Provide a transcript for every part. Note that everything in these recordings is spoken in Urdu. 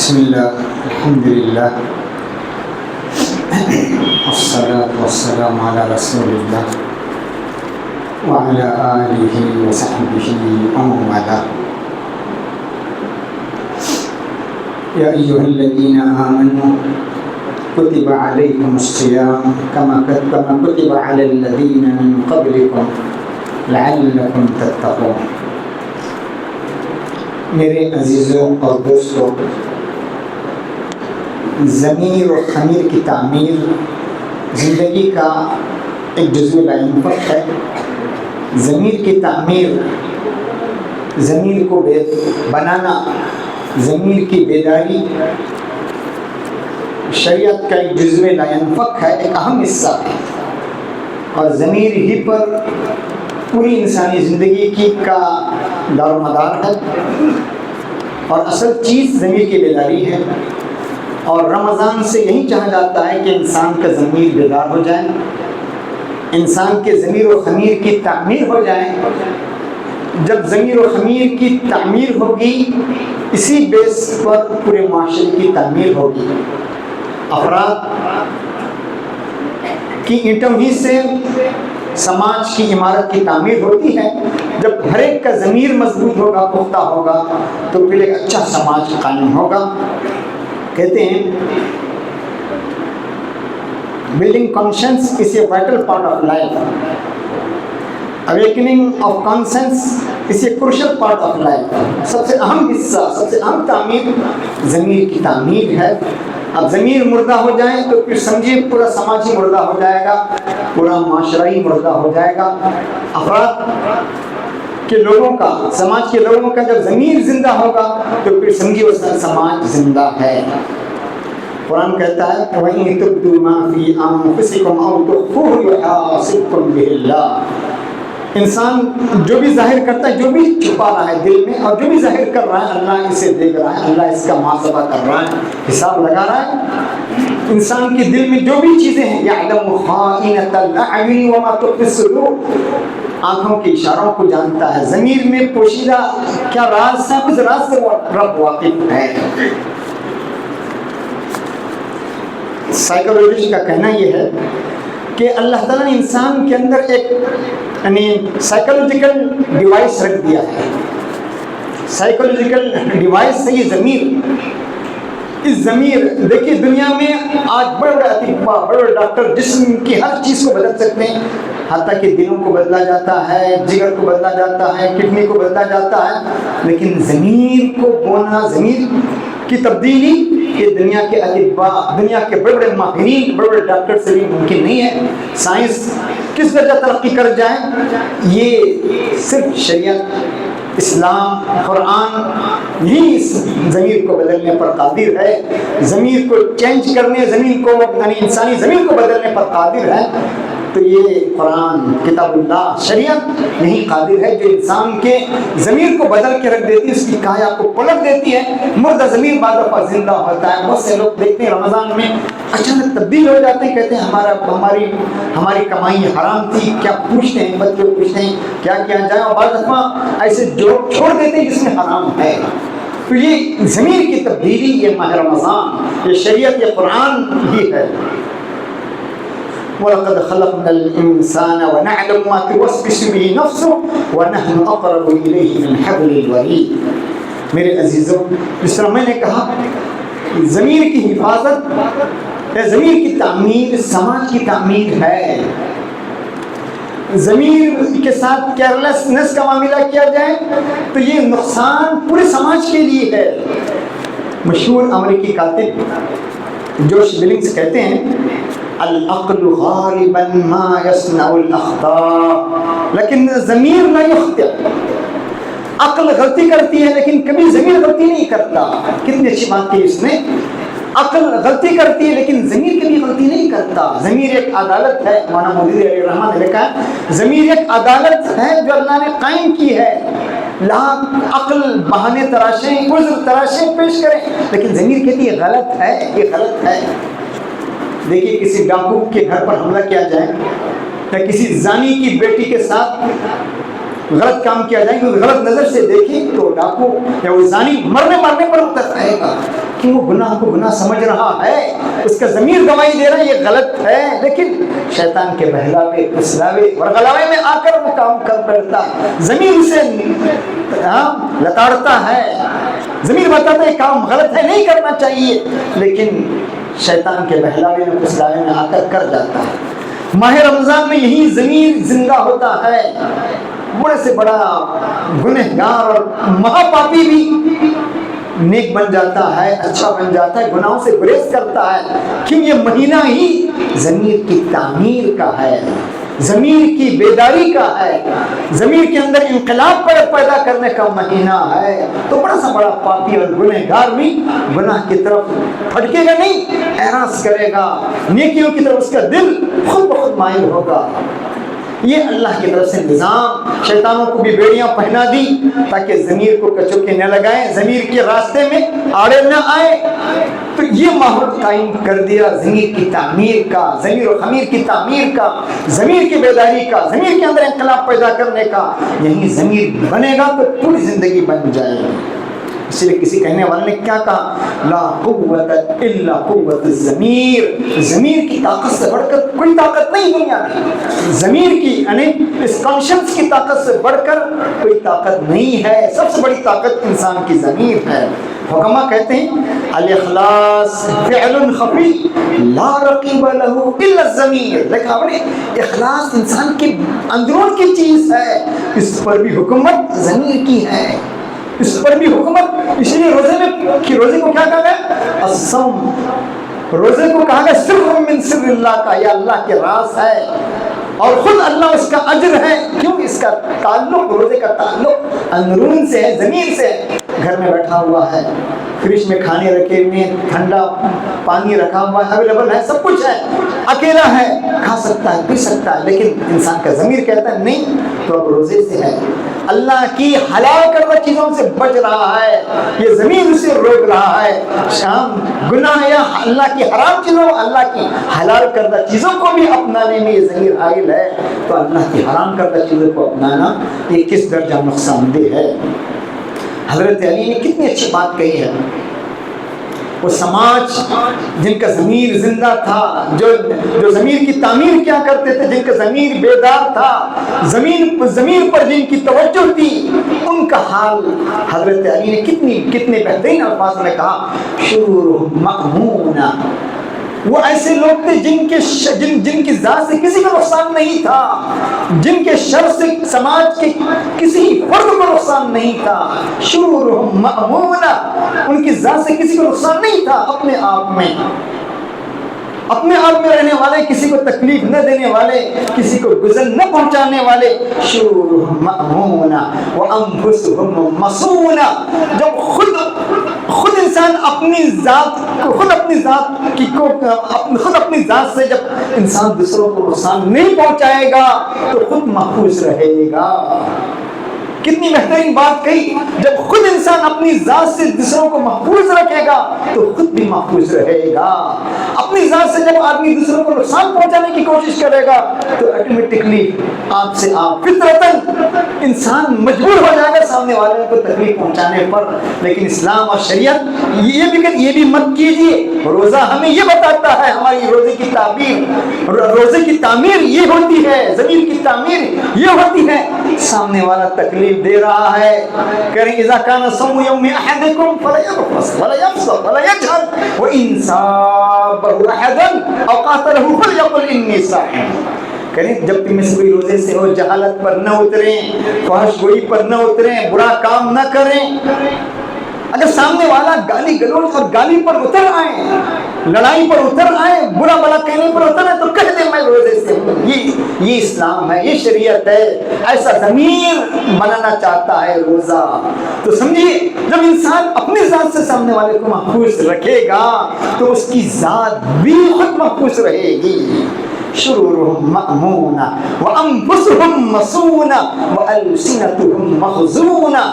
بسم اللہ الحمد للہ والصلاة والسلام علی رسول اللہ وعلی آلہ وصحبہ ومن والاه یا ایہا الذین آمنوا کتب علیکم الصیام کما کتب علی الذین من قبلکم لعلکم تتقون۔ میرے عزیزوں اور دوستوں، ضمیر اور خمیر کی تعمیر زندگی کا ایک جزو لا ينفك ہے۔ ضمیر کی تعمیر، ضمیر کو بنانا، ضمیر کی بیداری شریعت کا ایک جزو لا ينفك ہے، ایک اہم حصہ ہے، اور ضمیر ہی پر پوری انسانی زندگی کی کا دار و مدار ہے، اور اصل چیز ضمیر کی بیداری ہے۔ اور رمضان سے یہی چاہا جاتا ہے کہ انسان کا ضمیر بیدار ہو جائے، انسان کے ضمیر و خمیر کی تعمیر ہو جائے۔ جب ضمیر و خمیر کی تعمیر ہوگی، اسی بیس پر پورے معاشرے کی تعمیر ہوگی۔ افراد کی اینٹوں ہی سے سماج کی عمارت کی تعمیر ہوتی ہے۔ جب ہر ایک کا ضمیر مضبوط ہوگا، پختہ ہوگا، تو پھر ایک اچھا سماج قائم ہوگا۔ کہتے ہیں building conscience is a vital part of life. Awakening of conscience is a crucial part of life. سب سے اہم حصہ، سب سے اہم تعمیر ضمیر کی تعمیر ہے۔ اب ضمیر مردہ ہو جائے تو پھر سمجھیے پورا سماج ہی مردہ ہو جائے گا، پورا معاشرہ ہی مردہ ہو جائے گا۔ افراد کے لوگوں کا، سماج کے لوگوں کا جب ضمیر زندہ ہوگا تو پھر سمجھیے وہ سماج زندہ ہے۔ قرآن کہتا ہے وَإِن تُبْدُوا مَا فِي أَنفُسِكُمْ أَوْ تُخْفُوهُ يُحَاسِبْكُم بِهِ اللَّهُ۔ انسان جو بھی ظاہر کرتا ہے، جو بھی چھپا رہا ہے دل میں، اور جو بھی ظاہر کر رہا ہے، اللہ اسے دیکھ رہا ہے، اللہ اس کا محاسبہ کر رہا ہے، حساب لگا رہا ہے۔ انسان کے دل میں جو بھی چیزیں ہیں، يَعْلَمُ خَائِنَةَ الْأَعْيُنِ وَمَا تُخْفِي الصُّدُورُ، آنکھوں کے اشاروں کو جانتا ہے۔ ضمیر میں پوشیدہ کیا راز ہے، اس راز سے رب واقف ہے۔ سائیکولوجسٹ کا کہنا یہ ہے کہ اللہ تعالیٰ نے انسان کے اندر ایک یعنی سائیکولوجیکل ڈیوائس رکھ دیا ہے۔ سائیکولوجیکل ڈیوائس ہے یہ ضمیر۔ اس ضمیر، دیکھیے دنیا میں آج بڑے بڑے اطباء، بڑے بڑے ڈاکٹر جسم کی ہر چیز کو بدل سکتے ہیں، حتیٰ کہ دلوں کو بدلا جاتا ہے، جگر کو بدلا جاتا ہے، کڈنی کو بدلا جاتا ہے، لیکن ضمیر کو بونا، ضمیر کی تبدیلی یہ دنیا کے اطباء، دنیا کے بڑے بڑے ماہرین، بڑے بڑے ڈاکٹر سے بھی ممکن نہیں ہے۔ سائنس کس درجہ ترقی کر جائے، یہ صرف شریعت، اسلام، قرآن ہی اس ضمیر کو بدلنے پر قادر ہے، ضمیر کو چینج کرنے، ضمیر کو یعنی انسانی ضمیر کو بدلنے پر قادر ہے۔ تو یہ قرآن، کتاب اللہ، شریعت نہیں قادر ہے، جو انسان کے ضمیر کو بدل کے رکھ دیتی ہے، اس کی کایا کو پلٹ دیتی ہے۔ مردہ ضمیر بعد دفعہ زندہ ہوتا ہے۔ بہت سے لوگ دیکھتے ہیں رمضان میں اچانک تبدیل ہو جاتے ہیں، کہتے ہیں ہماری کمائی حرام تھی، کیا پوچھتے ہیں، بچے پوچھتے ہیں کیا کیا جائے، اور بعض دفعہ ایسے جو چھوڑ دیتے ہیں جس میں حرام ہے۔ تو یہ ضمیر کی تبدیلی، یہ ماہ رمضان، یہ شریعت، یہ قرآن ہی ہے۔ وَلَقَدْ خَلَقْنَا الْإِنسَانَ وَنَعْلَمُ مَا تُوَسْوِسُ بِهِ نَفْسُهُ وَنَحْنُ أَقْرَبُ إِلَيْهِ مِنْ حَبْلِ الْوَرِيدِ۔ میرے عزیزوں، جس طرح میں نے کہا ضمیر کی حفاظت یا ضمیر کی تعمیر سماج کی تعمیر ہے۔ ضمیر کے ساتھ کیئرلیسنس کا معاملہ کیا جائے تو یہ نقصان پورے سماج کے لیے ہے۔ مشہور امریکی کاتب جوش بلنگس کہتے ہیں العقل غالبا ما يصنع الاخطاء لیکن ضمیر لا يخطئ۔ عقل غلطی کرتی ہے لیکن کبھی ضمیر غلطی نہیں کرتا۔ کتنی اچھی بات کی اس نے، عقل غلطی کرتی ہے لیکن ضمیر کبھی غلطی نہیں کرتا۔ ضمیر ایک عدالت ہے، مولانا مودودی علیہ الرحمہ نے لکھا ہے ضمیر ایک عدالت ہے جو اللہ نے قائم کی ہے۔ لاکھ عقل بہانے تراشیں، عذر تراشیں، پیش کریں، لیکن ضمیر کہتی ہے غلط ہے، یہ غلط ہے۔ دیکھیے کسی ڈاکو کے گھر پر حملہ کیا جائے یا کسی زانی کی بیٹی کے ساتھ غلط کام کیا جائے گا، غلط نظر سے دیکھیں تو ڈاکو یا وہ زانی مرنے پر اتر آئے گا کہ وہ گناہ کو گناہ سمجھ رہا ہے، اس کا ضمیر گواہی دے رہا ہے یہ غلط ہے، لیکن شیطان کے بہلاوے پھسلاوے اور غلاوے میں آ کر وہ کام کر بیٹھتا ہے، ضمیر اسے لتاڑتا ہے، ضمیر بتاتا ہے کام غلط ہے نہیں کرنا چاہیے، لیکن شیطان کے بہلاوے میں پھسلاوے میں آ کر جاتا ہے۔ ماہ رمضان میں یہی ضمیر زندہ ہوتا ہے، بڑے سے بڑا گنہگار اور مہاپاپی بھی نیک بن جاتا ہے، اچھا بن جاتا ہے، گناہوں سے گریز کرتا ہے، کیوں یہ مہینہ ہی ضمیر کی تعمیر کا ہے، ضمیر کی بیداری کا ہے، ضمیر کے اندر انقلاب پیدا کرنے کا مہینہ ہے۔ تو بڑا سا بڑا پاپی اور گنہگار بھی گناہ کی طرف پھٹکے گا نہیں، اعراض کرے گا، نیکیوں کی طرف اس کا دل خود بخود مائل ہوگا۔ یہ اللہ کی طرف سے نظام، شیطانوں کو بھی بیڑیاں پہنا دی تاکہ ضمیر کو کچوکے نہ لگائیں، ضمیر کے راستے میں آڑے نہ آئے، تو یہ ماحول قائم کر دیا ضمیر کی تعمیر کا، ضمیر و خمیر کی تعمیر کا، ضمیر کی بیداری کا، ضمیر کے اندر انقلاب پیدا کرنے کا۔ یہی ضمیر بنے گا تو پوری زندگی بن جائے گی۔ اس لیے کسی کہنے والے نے کیا کہا، لا قوت الا قوت الضمیر، ضمیر کی طاقت سے بڑھ کر کوئی طاقت نہیں دنیا میں، ضمیر کی یعنی اس کانشنس کی طاقت سے بڑھ کر کوئی طاقت نہیں ہے، سب سے بڑی طاقت انسان کی ضمیر ہے۔ حکما کہتے ہیں الاخلاص فعل خفی لا رقیب له الا الضمیر، دیکھا آپ نے، اخلاص انسان کے اندرون کی چیز ہے، اس پر بھی حکومت ضمیر کی ہے، اس پر بھی حکومت۔ اس لیے روزے کو کیا کہا گیا، الصوم، روزے کو کہا گیا سر من سر اللہ کا، یہ اللہ کے راز ہے اور خود اللہ اس کا اجر ہے، کیوں اس کا تعلق، روزے کا تعلق اندرون سے ہے، ضمیر سے ہے۔ گھر میں بیٹھا ہوا ہے، فریج میں کھانے رکھے ہوئے ہیں، ٹھنڈا پانی رکھا ہوا ہے، اویلیبل ہے، سب کچھ ہے، اکیلا ہے، کھا سکتا ہے، پی سکتا ہے، لیکن انسان کا ضمیر کہتا ہے نہیں، تو اب روزے سے ہے، اللہ کی حلال کردہ چیزوں سے بچ رہا ہے، یہ ضمیر اسے روک رہا ہے، شام گناہ یا اللہ کی حرام چیزوں، اللہ کی حلال کردہ چیزوں کو بھی اپنانے میں یہ ضمیر حائل ہے، تو اللہ کی حرام کردہ چیزوں کو اپنانا یہ کس درجہ نقصان دہ ہے۔ حضرت علی نے کتنی اچھی بات کہی ہے، وہ سماج جن کا ضمیر زندہ تھا، جو ضمیر کی تعمیر کیا کرتے تھے، جن کا ضمیر بیدار تھا، ضمیر پر جن کی توجہ تھی، ان کا حال حضرت علی نے کتنے بہترین الفاظ میں کہا، شرور مأمون، وہ ایسے لوگ تھے جن کی ذات سے کسی کو نقصان نہیں تھا، جن کے شر سے سماج کے کسی فرد کو نقصان نہیں تھا، شرورہم مأمونہ، ان کی ذات سے کسی کو نقصان نہیں تھا، اپنے آپ میں رہنے والے، کسی کو تکلیف نہ دینے والے، کسی کو گزر نہ پہنچانے والے، شرورہم مأمونہ وانفسہم مصونہ، جب خود انسان اپنی ذات سے جب انسان دوسروں کو نقصان نہیں پہنچائے گا تو خود محفوظ رہے گا۔ کتنی بہترین بات کہی، جب خود انسان اپنی ذات سے دوسروں کو محفوظ رکھے گا تو خود بھی محفوظ رہے گا۔ اپنی ذات سے جب آدمی دوسروں کو نقصان پہنچانے کی کوشش کرے گا تو آٹومیٹکلی آپ سے آپ فطرتاً انسان مجبور ہو جائے گا سامنے والے کو تکلیف پہنچانے پر۔ لیکن اسلام اور شریعت یہ بھی مت کیجیے، روزہ ہمیں یہ بتاتا ہے، ہماری روزے کی تعمیر یہ ہوتی ہے، ضمیر کی تعمیر یہ ہوتی ہے، سامنے والا تکلیف دے رہا ہے، کریں اذا کان صوم یوم احدکم فلا یرفث ولا یفسق ولا یجهل وان صابه احد او قاتله فلیقل انی صائم، کریں جب تم میں سے کوئی روزے سے ہو، جہالت پر نہ اتریں، فحش گوئی پر نہ اتریں، برا کام نہ کریں۔ اگر سامنے والا گالی گلوچ اور گالی پر اتر آئے، لڑائی پر اتر آئے، برا بلا کہنے پر اتر آئے، تو کہہ دیں میں روزے سے ہوں۔ یہ اسلام ہے، یہ شریعت ہے، ایسا ضمیر بنانا چاہتا ہے روزہ۔ تو سمجھیے، جب انسان اپنی ذات سے سامنے والے کو محفوظ رکھے گا تو اس کی ذات بھی خود محفوظ رہے گی۔ شرورهم مأمونا وأنفسهم مسونا وألسنتهم مخزونا.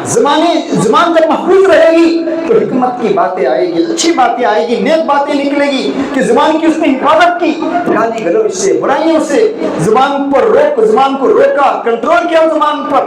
زبان جب محفوظ رہے گی تو حکمت کی باتیں آئے گی, اچھی باتیں آئے گی, نیک باتیں نکلے گی کہ زبان کی اس نے حفاظت کی, گالی گلوچ سے, برائیوں سے زبان پر زبان کو روکا, کنٹرول کیا زبان پر.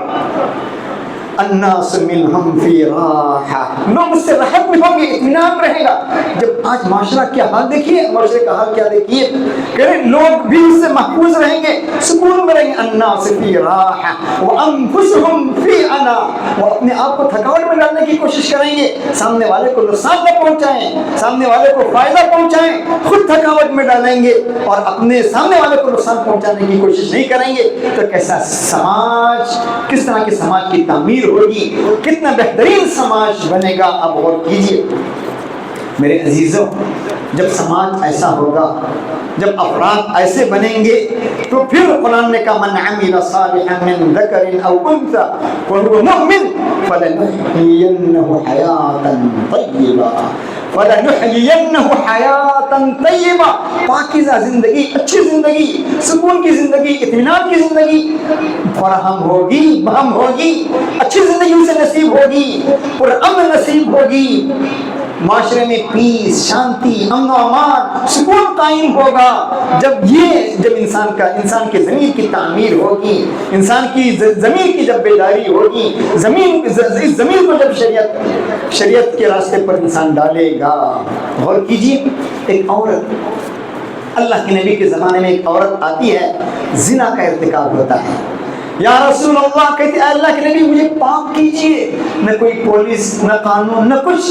الناس منہم فی راحہ, لوگ اس سے راحت میں ہوں گے, اطمینان رہے گا. جب آج معاشرہ کیا حال دیکھیے, معاشرے کا حال کیا دیکھیے, کہ لوگ بھی اس سے محفوظ رہیں گے, سکون میں رہیں گے. الناس فی راحہ وانفسہم فی عنا, وہ اپنے آپ کو تھکاوٹ میں ڈالنے کی کوشش کریں گے, سامنے والے کو نقصان نہ پہنچائیں, سامنے والے کو فائدہ پہنچائیں, خود تھکاوٹ میں ڈالیں گے اور اپنے سامنے والے کو نقصان پہنچانے کی کوشش نہیں کریں گے. تو کیسا سماج, کس طرح کے سماج کی تعمیر ہوگی, کتنا بہترین سماج بنے گا. اب غور کیجئے میرے عزیزوں, جب سماج ایسا ہوگا, جب افراد ایسے بنیں گے, تو پھر قرآن نے کہا من عمل صالحا من ذکر او انثى وهو مؤمن فلنحيينه حیاتا طیبہ, فلنحيينه حیاتا طیبہ, پاکیزہ زندگی, اچھی زندگی, سکون کی زندگی, اطمینان کی زندگی فراہم ہوگی, بہم ہوگی, اچھی زندگی اسے نصیب ہوگی, اور امن نصیب ہوگی. معاشرے میں پیس, شانتی, امن و امان, سکون قائم ہوگا. جب انسان کے ضمیر کی تعمیر ہوگی, انسان کی ضمیر کی جب بیداری ہوگی, اس ضمیر کو جب شریعت کے راستے پر انسان ڈالے گا. غور کیجیے, ایک عورت, اللہ کے نبی کے زمانے میں ایک عورت آتی ہے, زنا کا ارتکاب ہوتا ہے. یا رسول اللہ, کہتے ہیں اللہ کے نبی مجھے پاک کیجئے. نہ کوئی پولیس, نہ قانون, نہ کچھ,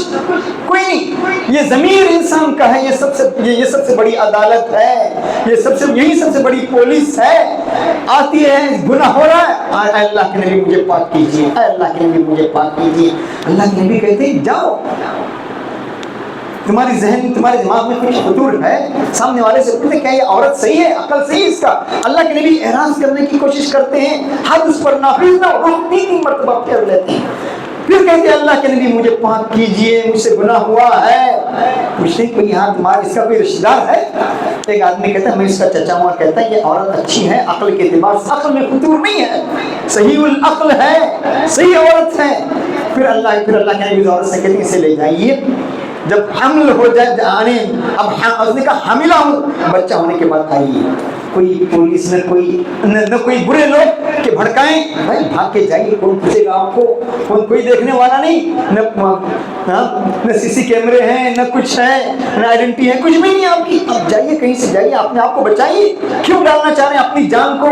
کوئی نہیں. یہ ضمیر انسان کا ہے, یہ سب سے بڑی عدالت ہے, یہی سب سے بڑی پولیس ہے. آتی ہے, گناہ ہو رہا ہے, اے اللہ کے نبی مجھے پاک کیجئے, اے اللہ کے نبی مجھے پاک کیجئے. اللہ کے نبی کہتے ہیں جاؤ, تمہاری ذہن, تمہارے دماغ میں کچھ خطور ہے, سامنے والے سے پوچھتے کیا یہ عورت صحیح ہے, عقل صحیح اس کا. اللہ کے نبی اعراض کرنے کی کوشش کرتے ہیں, حد اس پر نافذ نہ ہو, 3 مرتبہ پھر لیتے ہیں. پھر کہتے ہیں اللہ کے نبی مجھے پاک کیجئے, مجھ سے گناہ ہوا ہے. پوچھتے ہیں کوئی یہاں تمہارا اس کا کوئی رشتہ دار ہے؟ ایک آدمی کہتا ہے میں اس کا چچا ہوں. کہتا ہے یہ عورت اچھی ہے, عقل کے اعتبار سے عقل میں خطور نہیں ہے, صحیح العقل ہے, صحیح عورت ہے. پھر اللہ کے نبی عورت سے کہتے ہیں اسے لے جائیے, جب حمل ہو جائے, اب اس نے کہا حاملہ ہوں, بچہ ہونے کے بعد آئیے. کوئی پولیس نہ کوئی برے لوگ کہ بھڑکائیں, بھائی بھاگ کے جائیے, کون پوچھے گا آپ کو, کوئی دیکھنے والا نہیں, نہ سی سی کیمرے ہیں, نہ کچھ ہے, نہ آئیڈینٹی ہے, کچھ بھی نہیں آپ کی. اب جائیے, کہیں سے جائیے, اپنے آپ کو بچائیے. کیوں ڈالنا چاہ رہے ہیں اپنی جان کو,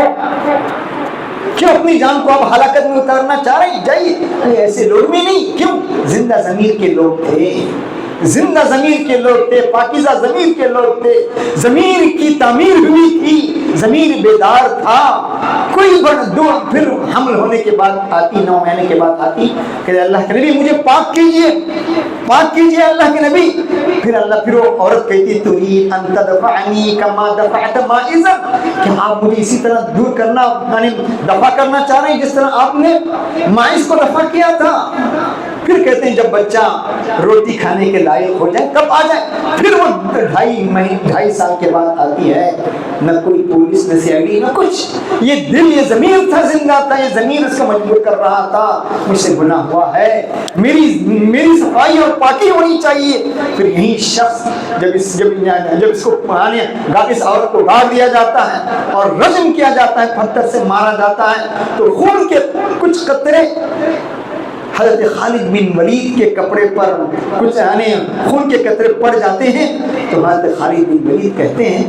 کیوں اپنی جان کو آپ ہلاکت میں اتارنا چاہ رہے ہیں؟ جائیے. ایسے لوگ بھی نہیں, کیوں, زندہ ضمیر کے لوگ تھے, زندہ ضمیر کے لوگ تھے, پاکیزہ ضمیر کے لوگ تھے, ضمیر کی تعمیر ہوئی تھی, ضمیر بیدار تھا. کوئی پھر حمل ہونے کے بعد آتی, 9 مہینے کے بعد آتی کہ اللہ کے نبی مجھے پاک کیجئے, پاک کیجئے اللہ کے نبی. پھر وہ عورت کہتی تريد ان تدفعنی کما دفعت مائزا, کہ آپ مجھے اسی طرح دور کرنا, یعنی دفع کرنا چاہ رہے ہیں جس طرح آپ نے مائز کو دفع کیا تھا. پھر کہتے ہیں جب بچہ روٹی کھانے کے لائق ہو جائے تب آ جائے. پھر وہ 2.5 سال کے بعد آتی ہے, نہ کوئی پولیس, نہ سی آئی ڈی, نہ کچھ. یہ دل, یہ ضمیر تھا, زندہ تھا, یہ ضمیر اس کو مجبور کر رہا تھا, مجھ سے گناہ ہوا ہے, میری صفائی اور پاکی ہونی چاہیے. پھر یہی شخص جب اس کو اس عورت کو گاڑ دیا جاتا ہے اور رجم کیا جاتا ہے, پتھر سے مارا جاتا ہے, تو خون کے کچھ قطرے حضرت خالد بن ولید کے کپڑے پر, کچھ یعنی خون کے قطرے پڑ جاتے ہیں. تو حضرت خالد بن ولید کہتے ہیں,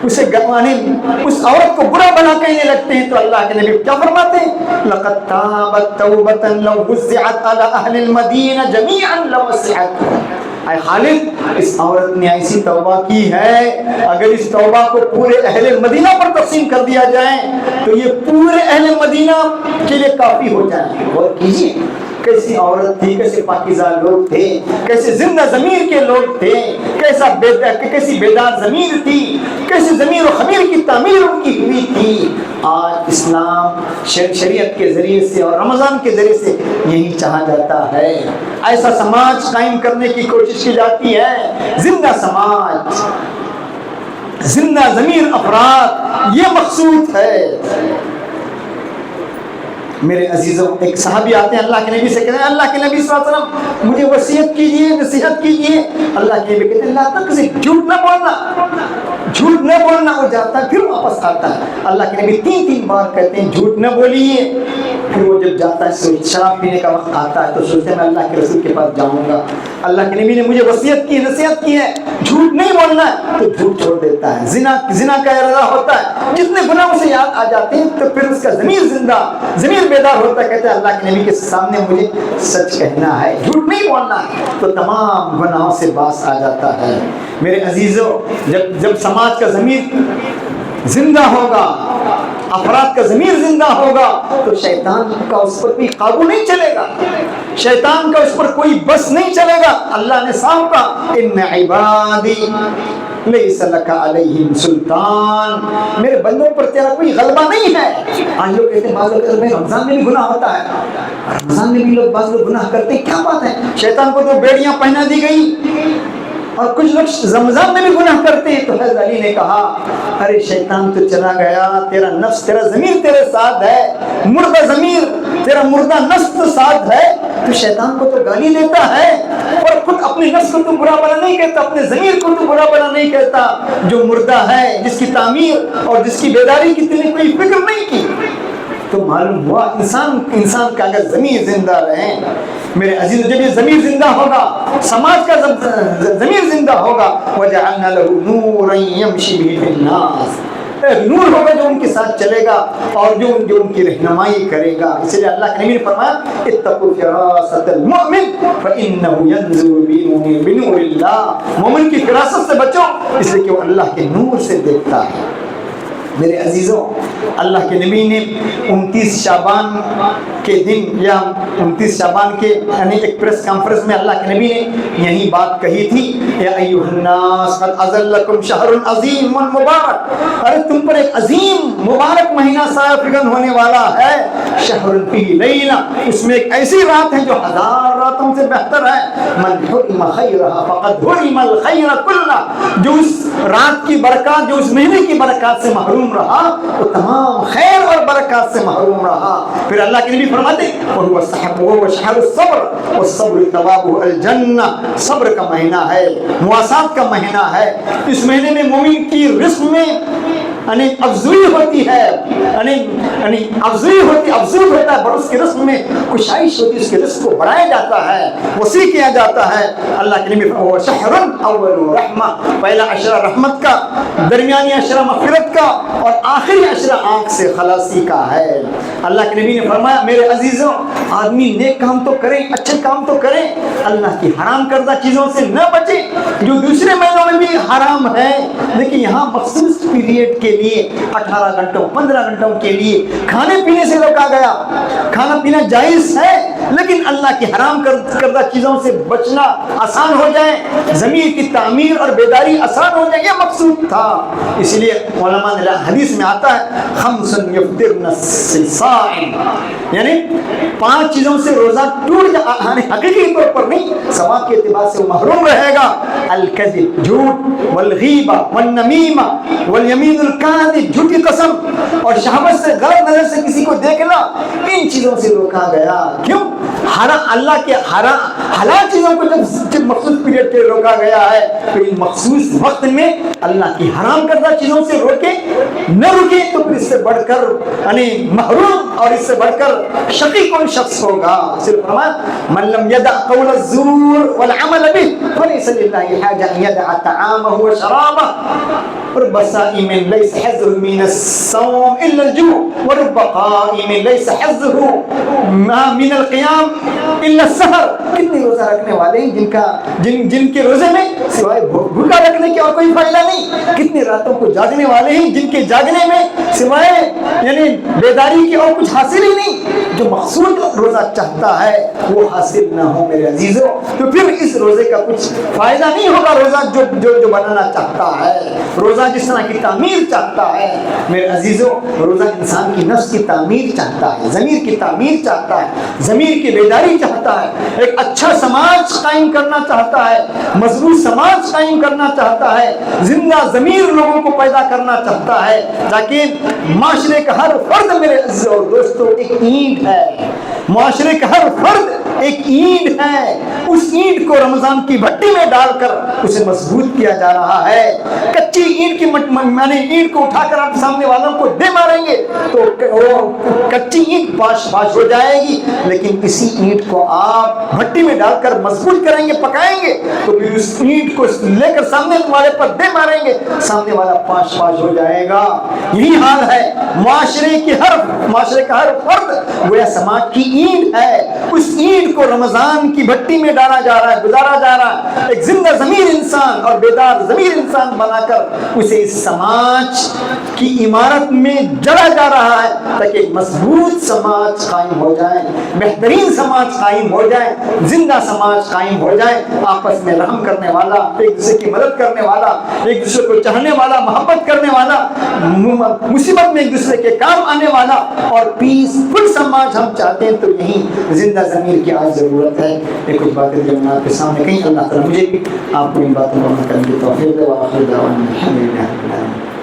اسے اس عورت کو برا بنا کہنے لگتے ہیں. تو اللہ کے نبی کیا فرماتے ہیں, لقد تابت توبۃ لو وزعت علی اہل المدینہ جميعا لوسعتهم. اے خالد, اس عورت نے ایسی توبہ کی ہے, اگر اس توبہ کو پورے اہل مدینہ پر تقسیم کر دیا جائے تو یہ پورے اہل مدینہ کے لیے کافی ہو جائے. غور کیجیے کیسی عورت تھی, کیسے پاکیزہ لوگ تھے, کیسے زندہ ضمیر کے لوگ تھے, کیسی بیدار ضمیر تھی, کیسے ضمیر و خمیر کی تعمیر ان کی ہوئی تھی. آج اسلام شریعت کے ذریعے سے اور رمضان کے ذریعے سے یہی چاہا جاتا ہے, ایسا سماج قائم کرنے کی کوشش کی جاتی ہے, زندہ سماج. زندہ ضمیر افراد، یہ مقصود ہے۔ میرے عزیزوں، ایک صحابی آتے ہیں اللہ کے نبی سے کہتے ہیں اللہ کے نبی صلی اللہ علیہ وسلم مجھے وصیت کیجیے، نصیحت کیجیے۔ اللہ کے نبی کہتے ہیں لا تکذب، جھوٹ نہ بولنا، جھوٹ نہ بولنا۔ وہ جاتا ہے پھر واپس آتا ہے، اللہ کے نبی تین بار کہتے ہیں جھوٹ نہ بولیے۔ پھر وہ جب جاتا ہے شراب پینے کا وقت آتا ہے تو سوچتے ہیں میں اللہ کے رسول کے پاس جاؤں گا، اللہ کے نبی نے مجھے وصیت کی، نصیحت کی ہے جھوٹ نہیں بولنا ہے، تو جھوٹ چھوڑ دیتا ہے۔ زنا کا ارادہ ہوتا ہے، جتنے گناہ اسے یاد آ جاتے ہیں تو پھر اس کا ضمیر زندہ، ضمیر بیدار ہوتا ہے، کہتے ہیں اللہ کے نبی کے سامنے مجھے سچ کہنا ہے، جھوٹ نہیں بولنا ہے، تو تمام گناہوں سے باز آ جاتا ہے۔ میرے عزیزوں، جب سماج کا ضمیر زندہ ہوگا، افراد کا ضمیر زندہ ہوگا، تو شیطان کا اس پر کوئی قابو نہیں چلے گا، شیطان کا اس پر کوئی بس نہیں چلے گا۔ اللہ نے صاف کہا ان عبادی لیس لک علیہم سلطان، میرے بندوں پر تیرا کوئی غلبہ نہیں ہے۔ آج لوگ کہتے ہیں بعض لوگ رمضان میں بھی گناہ ہوتا ہے، رمضان میں بھی بعض لوگ گناہ کرتے ہیں، کیا بات ہے؟ شیطان کو تو بیڑیاں پہنا دی گئی اور کچھ لوگ رمضان میں بھی گناہ کرتے ہیں۔ تو حضرت علی نے کہا ارے شیطان تو چلا گیا، تیرا نفس، تیرا ضمیر تیرے ساتھ ہے، مردہ ضمیر، تیرا مردہ نفس تو ساتھ ہے، تو شیطان کو تو گالی دیتا ہے اور خود اپنے نفس کو تو برا بلا نہیں کہتا، اپنے ضمیر کو تو برا بلا نہیں کہتا، جو مردہ ہے، جس کی تعمیر اور جس کی بیداری کی تھی کوئی فکر نہیں کی۔ تو معلوم ہوا انسان کا اگر ضمیر زندہ رہے، میرے عزیز، جب یہ ضمیر زندہ ہوگا، سماج کا ضمیر زندہ ہوگا، وَجَعَلْنَا لَهُ نُورًا يَمْشِي بِهِ فِي النَّاسِ، ایک نور ہوگا جو ان کے ساتھ چلے گا اور جو ان کی رہنمائی کرے گا۔ اس لیے اللہ کے نبی نے فرمایا اتقوا فراست المؤمن فإنه ينظر بنور اللہ، مومن کی فراست سے بچو، اس لیے کہ وہ اللہ کے نور سے دیکھتا ہے۔ میرے عزیزوں، اللہ کے نبی نے 29 شعبان کے دن یا 29 شعبان کے یعنی ایک پریس کانفرنس میں اللہ کے نبی نے یہی بات کہی تھی، یا ایھا الناس قد اظلکم شہر عظیم مبارک، ارے تم پر ایک عظیم مبارک مہینہ سایہ فگن ہونے والا ہے، شہر فیہ لیلہ، اس میں ایک ایسی رات ہے جو 1000 راتوں سے بہتر ہے، من حرم خیرها فقد حرم الخیر کلہ، جو اس رات کی برکات، جو اس مہینے کی برکات سے محروم رہا وہ تمام خیر اور برکات سے محروم رہا۔ پھر اللہ کے نبی فرماتے وَهُوَ شَهْرُ الصَّبْرِ وَالصَّبْرُ ثَوَابُهُ الْجَنَّةُ، صبر کا مہینہ ہے، مواسات کا مہینہ ہے، اس مہینے میں مومن کی رزق میں افزوئی ہوتی ہے، افزوئی ہوتا ہے، اور اس کے رزق میں کشائش ہوتی ہے، اس کے رزق کو بڑھایا جاتا ہے، وسیع کیا جاتا ہے۔ اللہ کے نبی وہ شہر اول رحمہ، پہلا عشرہ رحمت کا، درمیانی عشرہ مغفرت کا، اور آخری عشرہ آنکھ سے خلاصی کا ہے۔ اللہ کے نبی نے فرمایا میرے عزیزوں، آدمی نیک کام تو کریں، اچھے کام تو کریں، اللہ کی حرام کردہ چیزوں سے نہ بچیں جو دوسرے مہینوں میں بھی حرام ہے، لیکن یہاں مخصوص پیریڈ کے لیے 18 گھنٹوں 15 گھنٹوں کے لیے کھانے پینے سے روکا گیا۔ کھانا پینا جائز ہے، لیکن اللہ کی حرام کردہ چیزوں سے بچنا آسان ہو جائے، ضمیر کی تعمیر اور بیداری آسان ہو جائے، یہ مقصود تھا۔ اس لیے علماء نے حدیث میں آتا ہے خمس یفطرن الصائم، یعنی 5 چیزوں سے روزہ ٹوٹ جائے، حقیقی طور پر نہیں، ثواب کے اعتبار سے وہ محروم رہے گا۔ الکذب، جھوٹ، والغیبہ والنمیمہ والیمین الکاذب، جھوٹی قسم اور شہوت سے غلط نظر سے کسی کو دیکھنا، ان چیزوں سے روکا گیا۔ کیوں؟ اللہ کے حلال چیزوں کو جب مخصوص پیریڈ پہ روکا گیا ہے تو ان مخصوص وقت میں اللہ کی حرام کردہ چیزوں سے روکے نہ رکے تو پھر اس سے بڑھ کر محروم اور اس سے بڑھ کر شقی کون شخص ہوگا؟ صرف فرمایا من لم يدع قول الزور والعمل به فليس لله حاجة ان يدع طعامه وشرابه، رب صائم ليس حظه من الصوم الا الجوع ورب قائم ليس حظه من القيام الا السحر۔ کتنے روزہ رکھنے والے ہیں جن کے روزے میں سوائے بھوکا رکھنے کے اور کوئی فائدہ نہیں، کتنے راتوں کو جاگنے والے ہیں جن کے جاگنے میں سوائے بیداری کی اور کچھ حاصل ہی نہیں۔ جو مقصود روزہ چاہتا ہے وہ حاصل نہ ہو میرے عزیزوں تو پھر اس روزے کا کچھ فائدہ نہیں ہوگا۔ روزہ جو بنانا چاہتا ہے، روزہ جس طرح کی تعمیر چاہتا ہے میرے عزیزوں، روزہ انسان کی نفس کی تعمیر چاہتا ہے، ضمیر کی تعمیر چاہتا ہے، ضمیر کی بیداری چاہتا ہے، ایک اچھا سماج قائم کرنا چاہتا ہے، مضبوط سماج قائم کرنا چاہتا ہے، زندہ ضمیر لوگوں کو پیدا کرنا چاہتا ہے، تاکہ معاشرے کا ہر فرد میرے عزیز اور دوستوں ایک اینٹ ہے، معاشرے کا ہر فرد ایک اینٹ ہے، اس اینٹ کو رمضان کی بھٹی میں ڈال کر اسے مضبوط کیا جا رہا ہے۔ کچی اینٹ کی یعنی اینٹ کو اٹھا کر آپ سامنے والوں کو دے ماریں گے تو کچی اینٹ پاش پاش ہو جائے گی، لیکن اسی اینٹ کو آپ بھٹی میں ڈال کر مضبوط کریں گے، پکائیں گے تو پھر اس اینٹ کو لے کر سامنے والے پر دے ماریں گے، سامنے والا پاش پاش ہو جائے گا۔ یہی حال ہے معاشرے کا ہر فرد گویا سماج کی اینٹ ہے، اس اینٹ کو رمضان کی بھٹی میں ڈالا جا رہا ہے، گزارا جا رہا ہے، ایک زندہ ضمیر انسان اور بیدار ضمیر انسان بنا کر اسے اس سماج کی عمارت میں جڑا جا رہا ہے، تاکہ ایک مضبوط سماج قائم ہو جائے، بہترین سماج قائم ہو جائے، زندہ سماج قائم ہو جائے، آپس میں رحم کرنے والا، ایک دوسرے کی مدد کرنے والا، ایک دوسرے کو چاہنے والا، محبت کرنے والا، مصیبت میں ایک دوسرے کے کام آنے والا اور پیس فل سماج ہم چاہتے ہیں، تو یہی زندہ ضمیر کی آج ضرورت ہے۔ یہ کچھ باتیں جو میں آپ کے سامنے کہیں، اللہ تعالیٰ مجھے بھی آپ کو ان باتوں کو عمل کرنے کی توفیق دے۔ وآخر دعوانا الحمد للہ رب العالمین۔